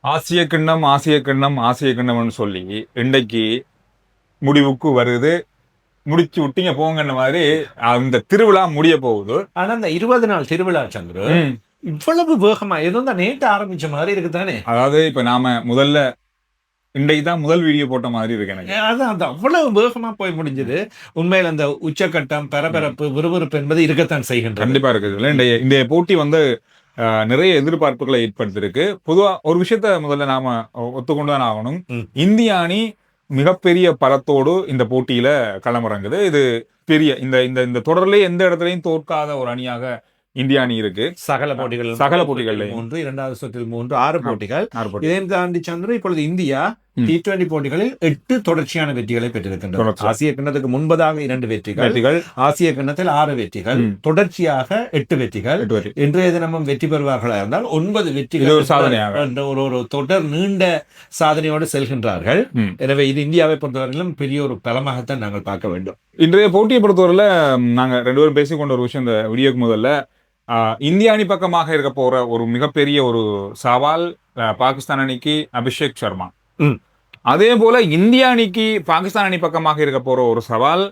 ஆசிய கிண்ணம் ஆசிய கிண்ணம் ஆசிய கிண்ணம்னு சொல்லி இன்றைக்கு முடிவுக்கு வருது. முடிச்சு விட்டீங்க போங்கன்ற மாதிரி அந்த திருவிழா முடிய போகுது. ஆனா அந்த 20 நாள் திருவிழா சந்திரு இவ்வளவு வேகமா ஏதோ தான் நேற்று ஆரம்பிச்ச மாதிரி இருக்குதானே. அதாவது இப்ப நாம முதல்ல இன்றைக்கு தான் முதல் வீடியோ போட்ட மாதிரி இருக்கு எனக்கு. அதான் அது அவ்வளவு வேகமா போய் முடிஞ்சது. உண்மையில் அந்த உச்சக்கட்டம் பரபரப்பு விறுவிறுப்பு என்பது இருக்கத்தான் செய்கின்றது. கண்டிப்பா இருக்குது. இன்றைய போட்டி வந்து நிறைய எதிர்பார்ப்புகளை ஏற்படுத்திருக்கு. பொதுவா ஒரு விஷயத்த முதல்ல நாம ஒத்துக்கொண்டுதான் ஆகணும். இந்திய அணி மிகப்பெரிய பலத்தோடு இந்த போட்டியில களமிறங்குது. இது பெரிய இந்த தொடர்லயே எந்த இடத்துலையும் தோற்காத ஒரு அணியாக இந்திய அணி இருக்கு. சகல போட்டிகள் 3, இரண்டாவது சுற்றில் 3, 6 போட்டிகள். இதையும் தாண்டி சந்திர இப்பொழுது இந்தியா T20 போட்டிகளில் 8 தொடர்ச்சியான வெற்றிகளை பெற்றிருக்கின்றன. ஆசிய கிண்ணத்துக்கு முன்பதாக 2 வெற்றிகள், ஆசிய கிண்ணத்தில் 6 வெற்றிகள், தொடர்ச்சியாக 8 வெற்றிகள். இன்றைய தினமும் வெற்றி பெறுவார்களா இருந்தால் 9 வெற்றிகள் ஒரு தொடர் நீண்ட சாதனையோடு செல்கின்றார்கள். எனவே இது இந்தியாவை பொறுத்தவரையிலும் பெரிய ஒரு பலமாகத்தான் நாங்கள் பார்க்க வேண்டும். இன்றைய போட்டியை பொறுத்தவரையில நாங்க 2 பேரும் பேசிக்கொண்ட ஒரு விஷயம், இந்த வீடியோக்கு முதல்ல இந்திய அணி பக்கமாக இருக்க போற ஒரு மிகப்பெரிய ஒரு சவால் பாகிஸ்தான் அணிக்கு அபிஷேக் சர்மா. அதே போல இந்திய அணிக்கு பாகிஸ்தான் அணி பக்கமாக இருக்க போற ஒரு சவால்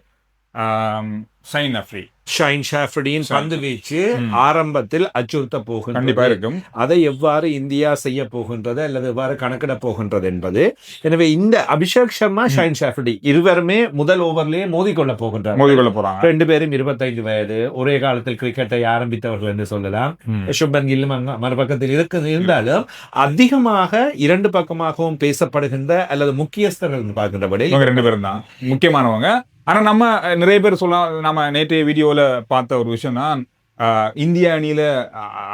ஷைன் ஷாஃப்ரிடியின் பந்து வீச்சு ஆரம்பத்தில் அச்சுறுத்த போகின்றது. கண்டிப்பா இருக்கும். அதை எவ்வாறு இந்தியா செய்ய போகின்றது அல்லது எவ்வாறு கணக்கிட போகின்றது என்பது. எனவே இந்த அபிஷேக் சர்மா ஷைன் ஷாஃப்ரிடி இருவருமே முதல் ஓவர்லயே மோதிக்கொள்ள போறாங்க. 2 பேரும் 25 வயது, ஒரே காலத்தில் கிரிக்கெட்டை ஆரம்பித்தவர்கள் என்று சொல்லலாம். சுப்மன் கில்லும் மறுபக்கத்தில் இருந்தாலும் அதிகமாக 2 பக்கமாகவும் பேசப்படுகின்ற அல்லது முக்கியஸ்தர்கள் பார்க்கின்றபடி 2 பேரும் தான் முக்கியமானவங்க. ஆனா நம்ம நிறைய பேர் நம்ம நேற்றைய வீடியோல பார்த்த ஒரு விஷயம் தான், இந்திய அணியில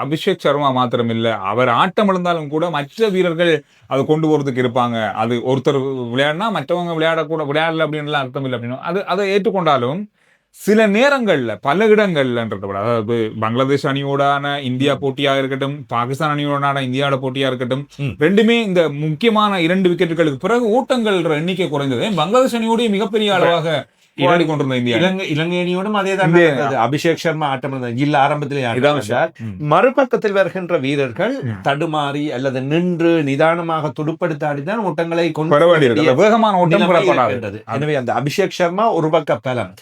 அபிஷேக் சர்மா மாத்திரம் இல்ல, அவர் ஆட்டம் இழந்தாலும் கூட மற்ற வீரர்கள் அதை கொண்டு போறதுக்கு இருப்பாங்க. அது ஒருத்தர் விளையாடினா மற்றவங்க விளையாடல அப்படின்னு அர்த்தம் இல்லை அப்படின்னு அதை ஏற்றுக்கொண்டாலும் சில நேரங்கள்ல பல இடங்கள்ன்றத விட, அதாவது பங்களாதேஷ் அணியோடான இந்தியா போட்டியாக இருக்கட்டும், பாகிஸ்தான் அணியோடான இந்தியாவோட போட்டியா இருக்கட்டும், ரெண்டுமே இந்த முக்கியமான 2 விக்கெட்டுகளுக்கு பிறகு ஓட்டங்கள் எண்ணிக்கை குறைந்தது. பங்களாதேஷ் அணியோடைய மிகப்பெரிய அளவாக இலங்கை அணியோடும் அதேதான். அபிஷேக் சர்மா ஆட்டம் இல்ல ஆரம்பத்திலே. மறுபக்கத்தில் வருகின்ற வீரர்கள் தடுமாறி அல்லது நின்று நிதானமாக துடுப்படுத்தாடிதான் ஓட்டங்களை கொண்டு வேகமான ஓட்டம். எனவே அந்த அபிஷேக் சர்மா ஒரு பக்க பலம்.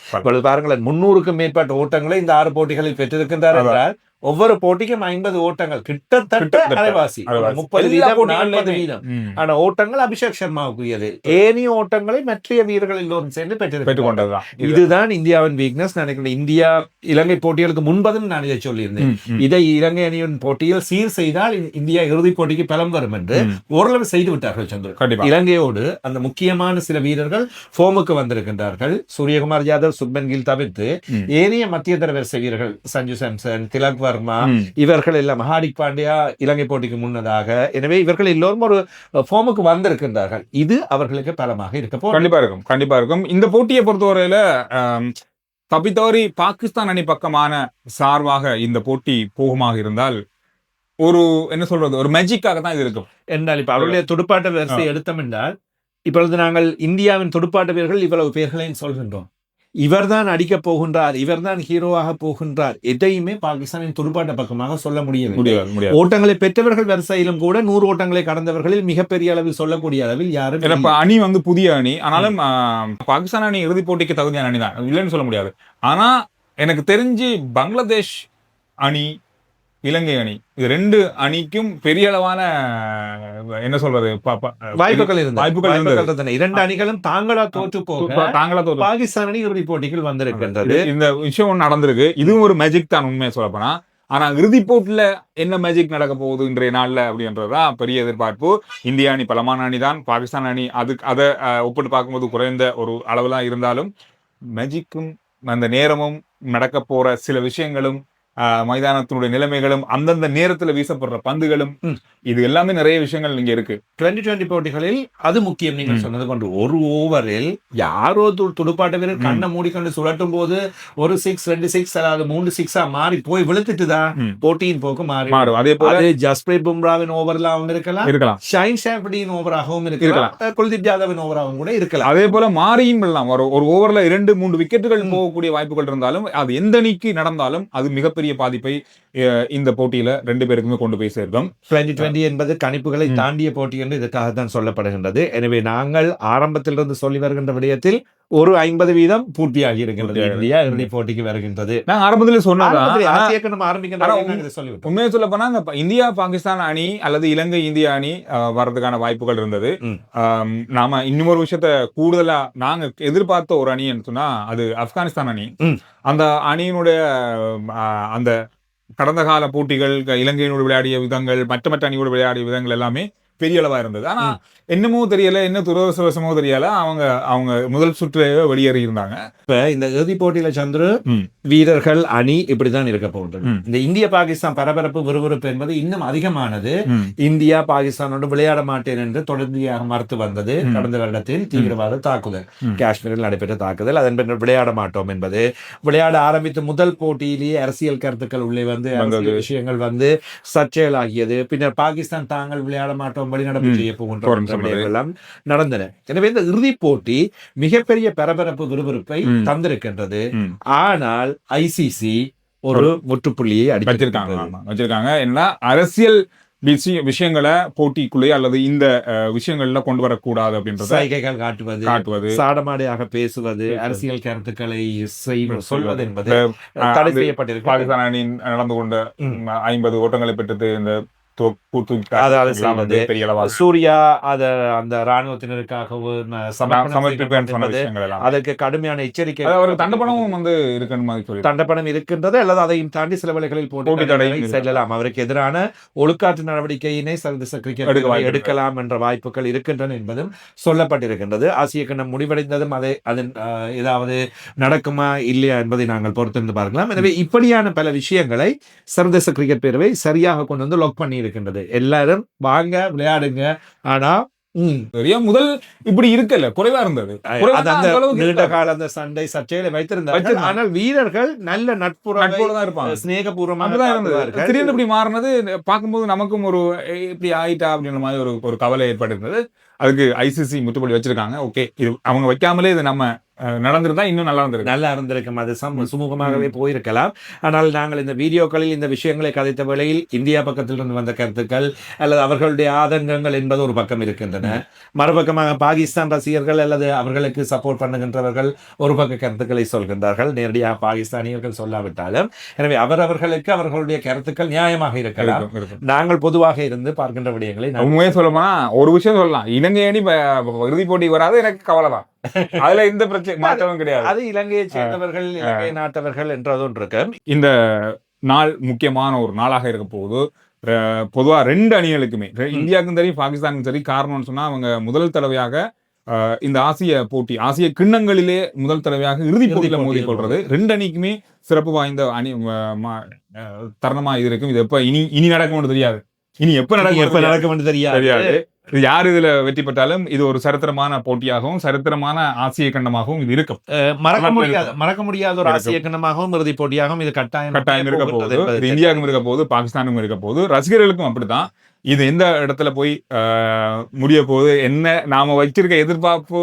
பாருங்களேன், 300க்கும் மேற்பட்ட ஓட்டங்களை இந்த 6 போட்டிகளில் பெற்றிருக்கின்றார் என்றால் ஒவ்வொரு போட்டிக்கும் 50 ஓட்டங்கள், கிட்டத்தட்ட அரைவாசி 30 வீதம் 40 வீதம் ஆன ஓட்டங்கள் அபிஷேக் சர்மாவுக்குரியது. ஏனைய ஓட்டங்களை மற்ற வீரர்கள் எல்லோரும் சேர்ந்து பெற்றுக்கொண்டதுதான். இதுதான் இந்தியாவின் வீக்னஸ் நினைக்கிறேன். இந்தியா இலங்கை போட்டிகளுக்கு முன்பதும் நான் இதை சொல்லியிருந்தேன். இதை இலங்கை அணியின் போட்டியில் சீர் செய்தால் இந்தியா இறுதிப் போட்டிக்கு பலம் வரும் என்று ஓரளவு செய்து விட்டார்கள் சந்திர. இலங்கையோடு அந்த முக்கியமான சில வீரர்கள் ஃபோமுக்கு வந்திருக்கின்றார்கள். சூரியகுமார் யாதவ், சுப்மன் கில் தவிர்த்து ஏனைய மத்திய தர வரிசை வீரர்கள் சஞ்சு சாம்சன், திலக் வர்மா, இவர்கள் எல்லாம், ஹார்திக் பாண்டியா இலங்கை போட்டிக்கு முன்னதாக. எனவே இவர்கள் எல்லோரும் ஒரு ஃபார்முக்கு வந்திருக்கின்றார்கள். இது அவர்களுக்கு பலமாக இருக்க கண்டிப்பா இருக்கும். இந்த போட்டியை பொறுத்தவரையில தப்பித்தவறி பாகிஸ்தான் அணி பக்கமான சார்பாக இந்த போட்டி போகுமாக இருந்தால் ஒரு என்ன சொல்றது, ஒரு மேஜிக்காக தான் இது இருக்கும். என்றால் இப்ப அவருடைய துடுப்பாட்ட வரிசை எடுத்தோம் என்றால், இப்பொழுது நாங்கள் இந்தியாவின் துடுப்பாட்ட வீரர்கள் இவ்வளவு பேர்களையும் சொல்கின்றோம். இவர்தான் அடிக்க போகின்றார், இவர்தான் ஹீரோவாக போகின்றார், எதையுமே பாகிஸ்தானின் துடுப்பாட்ட பக்கமாக சொல்ல முடியாது. ஓட்டங்களை பெற்றவர்கள் வரிசையிலும் கூட 100 ஓட்டங்களை கடந்தவர்களில் மிகப்பெரிய அளவில் சொல்லக்கூடிய அளவில் யாரும். அணி வந்து புதிய அணி, ஆனாலும் பாகிஸ்தான் அணி இறுதிப் போட்டிக்கு தகுதியான அணி தான், இல்லைன்னு சொல்ல முடியாது. ஆனா எனக்கு தெரிஞ்சு பங்களாதேஷ் அணி, இலங்கை அணி, இது 2 அணிக்கும் பெரிய அளவான என்ன சொல்றது வாய்ப்புகள் இருந்தது. 2 அணிகளும் தாங்களா தோற்று பாகிஸ்தான் அணி இறுதிப் போட்டிகள் வந்திருக்கின்றது. இந்த விஷயம் நடந்திருக்கு. இதுவும் ஒரு மேஜிக் தான் உண்மையை சொல்லப்போனா. ஆனா இறுதிப் போட்டில என்ன மேஜிக் நடக்க போகுது இன்றைய நாள்ல அப்படின்றதுதான் பெரிய எதிர்பார்ப்பு. இந்திய அணி பலமான அணி தான், பாகிஸ்தான் அணி அதை ஒப்பிட்டு பார்க்கும்போது குறைந்த ஒரு அளவுலாம் இருந்தாலும் மேஜிக்கும் அந்த நேரமும் நடக்க போற சில விஷயங்களும் மைதானத்தினுடைய நிலைமைகளும் அந்தந்த நேரத்தில் வீசப்படுற பந்துகளும், இது எல்லாமே நிறைய விஷயங்கள் இங்க இருக்கு. 2020 போட்டிகளில் அது முக்கியம். நீங்கள் சொன்னது கொண்டு ஒரு ஓவரில் யாரோ துடுப்பாட்ட வீரர் கண்ணை மூடிக்கொண்டு சுழட்டும் போது ஒரு 6, 2 6 அதாவது 3 6 மாறி போய் விழுத்துட்டுதான் போட்டியின் போக்கு மாறும். அதே போல ஜஸ்பிரீத் பும்ராவின் ஓவர்ல அவங்க இருக்கலாம், ஷைன் ஷாஃப்ரிடியின் ஓவராகவும் இருக்கலாம், குல்தீப் யாதவின் ஓவராகவும் கூட இருக்கலாம். அதே போல மாறியும் ஒரு ஓவர்ல 2-3 விக்கெட்டுகள் போகக்கூடிய வாய்ப்புகள் இருந்தாலும் அது எந்த அணிக்கு நடந்தாலும் அது மிகப்பெரிய மிகப்பெரிய பாதிப்பை இந்த போட்டியில 2 பேருக்குமே கொண்டு போய் சேர்க்கும். 2020 என்பது கணிப்புகளை தாண்டிய போட்டி என்று இதற்காகத்தான் சொல்லப்படுகின்றது. எனவே நாங்கள் ஆரம்பத்திலிருந்து சொல்லி வருகின்ற விடயத்தில் ஒரு 50% பூர்த்தியாகி இருக்கின்றது. இந்தியா இறுதி போட்டிக்கு வருகின்றது. நான் ஆரம்பத்தில் சொன்னதான் உண்மையை சொல்ல போனா இந்தியா பாகிஸ்தான் அணி அல்லது இலங்கை இந்திய அணி வர்றதுக்கான வாய்ப்புகள் இருந்தது. நாம இன்னொரு விஷயத்த கூடுதலா நாங்க எதிர்பார்த்த ஒரு அணின்னு சொன்னா அது ஆப்கானிஸ்தான் அணி. அந்த அணியினுடைய அந்த கடந்த கால போட்டிகள், இலங்கையினோடு விளையாடிய விதங்கள், மற்ற அணியோடு விளையாடிய விதங்கள் எல்லாமே பெரிய அளவா இருந்தது. ஆனா என்னமோ தெரியல, என்ன துரதிர்ஷ்டவசமோ தெரியல, அவங்க முதல் சுற்றிலேயே வெளியேறி இருந்தாங்க. இப்ப இந்த இறுதி போட்டியில சந்திர வீரர்கள் அணி இப்படிதான் இருக்க போகிறது. இந்த இந்திய பாகிஸ்தான் பரபரப்பு விறுவிறுப்பு என்பது இன்னும் அதிகமானது. இந்தியா பாகிஸ்தானோடு விளையாட மாட்டேன் என்று தொடர்ச்சியாக மறுத்து வந்தது. கடந்த வருடத்தில் தீவிரவாத தாக்குதல், காஷ்மீரில் நடைபெற்ற தாக்குதல், அதன் பின்னர் விளையாட மாட்டோம் என்பது, விளையாட ஆரம்பித்த முதல் போட்டியிலேயே அரசியல் கருத்துக்கள் உள்ளே வந்து விஷயங்கள் வந்து சர்ச்சைகளாகியது. பின்னர் பாகிஸ்தான் தாங்கள் விளையாட மாட்டோம், வெளிநடப்பு செய்ய போகின்ற எல்லாம் நடந்தன. எனவே இந்த இறுதி போட்டி மிகப்பெரிய பரபரப்பு விறுவிறுப்பை தந்திருக்கின்றது. ஆனால் ஐசிசி ஒரு முற்றுப்புள்ளியை வச்சிருக்காங்க. என்ன அரசியல் விஷயங்களை போட்டிக்குள்ளே அல்லது இந்த விஷயங்கள்ல கொண்டு வரக்கூடாது அப்படின்றது, சைகைகள் காட்டுவது, சாடமாடையாக பேசுவது, அரசியல் கருத்துக்களை சொல்வது என்பது தடை செய்யப்பட்டிருக்கு. பாகிஸ்தான் அணி நடந்து கொண்ட 50 ஓட்டங்களை பெற்றது இந்த சூர்யா அந்த ராணுவத்தினருக்காக அதற்கு கடுமையான எச்சரிக்கை, தண்டப்பணமும் வந்து இருக்கு, தண்டப்பணம் இருக்கின்றது அல்லது அதையும் தாண்டி சில வேளைகளில் போட்டி செல்லலாம். அவருக்கு எதிரான ஒழுக்காற்று நடவடிக்கையினை சர்வதேச கிரிக்கெட் எடுக்கலாம் என்ற வாய்ப்புகள் இருக்கின்றன என்பதும் சொல்லப்பட்டிருக்கின்றது. ஆசிய கிண்ணம் முடிவடைந்ததும் அதன் ஏதாவது நடக்குமா இல்லையா என்பதை நாங்கள் பொறுத்திருந்து பார்க்கலாம். எனவே இப்படியான பல விஷயங்களை சர்வதேச கிரிக்கெட் பேரவை சரியாக கொண்டு வந்து லாக் பண்ணி இருக்கின்றது. எல்லாரும் வாங்க விளையாடுங்க. ஆனா முதல் இப்படி இருக்கல, குறைவா இருந்தது. நீண்ட கால அந்த சண்டை சர்ச்சைகளை வைத்திருந்தார்கள். ஆனால் வீரர்கள் நல்ல நட்புறதான் இருப்பாங்க, ஸ்நேகபூர்வமாக தான் இருந்தது. திடீர்னு இப்படி மாறினது பார்க்கும்போது நமக்கும் ஒரு இப்படி ஆயிட்டா அப்படின்ற மாதிரி ஒரு கவலை ஏற்பட்டிருந்தது. அதுக்கு ஐசிசி முற்றுப்புள்ளி வச்சிருக்காங்க. ஓகே, இது அவங்க வைக்காமலே இது நம்ம நடந்திருந்தா இன்னும் நல்லா இருந்திருக்கும். அது சுமூகமாகவே போயிருக்கலாம். ஆனால் நாங்கள் இந்த வீடியோக்களில் இந்த விஷயங்களை கதைத்த வேளையில் இந்தியா பக்கத்திலிருந்து வந்த கருத்துக்கள் அல்லது அவர்களுடைய ஆதங்கங்கள் என்பது ஒரு பக்கம் இருக்கின்றன. மறுபக்கமாக பாகிஸ்தான் ரசிகர்கள் அல்லது அவர்களுக்கு சப்போர்ட் பண்ணுகின்றவர்கள் ஒரு பக்க கருத்துக்களை சொல்கின்றார்கள், நேரடியாக பாகிஸ்தானியர்கள் சொல்லாவிட்டாலும். எனவே அவர்களுக்கு அவர்களுடைய கருத்துக்கள் நியாயமாக இருக்கலாம். நாங்கள் பொதுவாக இருந்து பார்க்கின்ற விடயங்களை உண்மையே சொல்லணும்னா ஒரு விஷயம் சொல்லலாம், இலங்கை அணி இறுதி போட்டி வராது, எனக்கு கவலை தான். அதுல இந்த பிரச்சனை மாற்றமும் கிடையாது. அது இலங்கையை சேர்ந்தவர்கள், இலங்கை நாட்டவர்கள் என்றதும் இருக்கு. இந்த நாள் முக்கியமான ஒரு நாளாக இருக்க போகுது. பொதுவா 2 அணிகளுக்குமே, இந்தியாவுக்கும் சரி பாகிஸ்தானுக்கும் சரி. காரணம்னு சொன்னா அவங்க முதல் தடவையாக இந்த ஆசிய கிண்ணங்களிலே முதல் தடவையாக இறுதி போட்டியில மோதி கொள்றது 2 அணிக்குமே சிறப்பு வாய்ந்த அணி தருணமா இது இருக்கும். இது எப்ப இனி நடக்கும்னு தெரியாது, இனி எப்ப நடக்கும் தெரியாது. யார் இதுல வெற்றி பெற்றாலும் இது ஒரு சரித்திரமான போட்டியாகவும் சரித்திரமான ஆசிய கண்டமாகவும் இது இருக்கும். மறக்க முடியாத ஒரு ஆசிய கண்டமாகவும் இறுதி போட்டியாகவும் இது கட்டாயம் இருக்க போகுது. இந்தியாவுக்கும் இருக்க போகுது, பாகிஸ்தானுக்கும் இருக்க போகுது, ரசிகர்களுக்கும் அப்படித்தான். இது எந்த இடத்துல போய் முடிய போகுது, என்ன நாம வச்சிருக்க எதிர்பார்ப்பு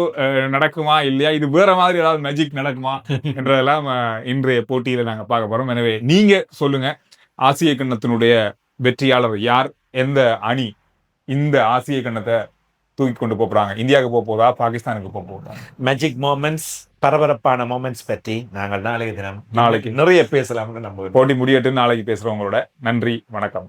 நடக்குமா இல்லையா, இது வேற மாதிரி ஏதாவது மேஜிக் நடக்குமா என்றதெல்லாம் இன்றைய போட்டியில நாங்க பார்க்க போறோம். எனவே நீங்க சொல்லுங்க, ஆசிய கண்டத்தினுடைய வெற்றியாளர் யார், எந்த அணி இந்த ஆசிய கண்ணத்தை தூக்கி கொண்டு போறாங்க, இந்தியாவுக்கு போதா பாகிஸ்தானுக்கு போதா? மேஜிக் மொமெண்ட்ஸ், பரபரப்பான மொமெண்ட்ஸ் பற்றி நாங்கள் நாளைக்கு நிறைய பேசலாம். போட்டி முடியட்டு நாளைக்கு பேசுறவங்களோட நன்றி, வணக்கம்.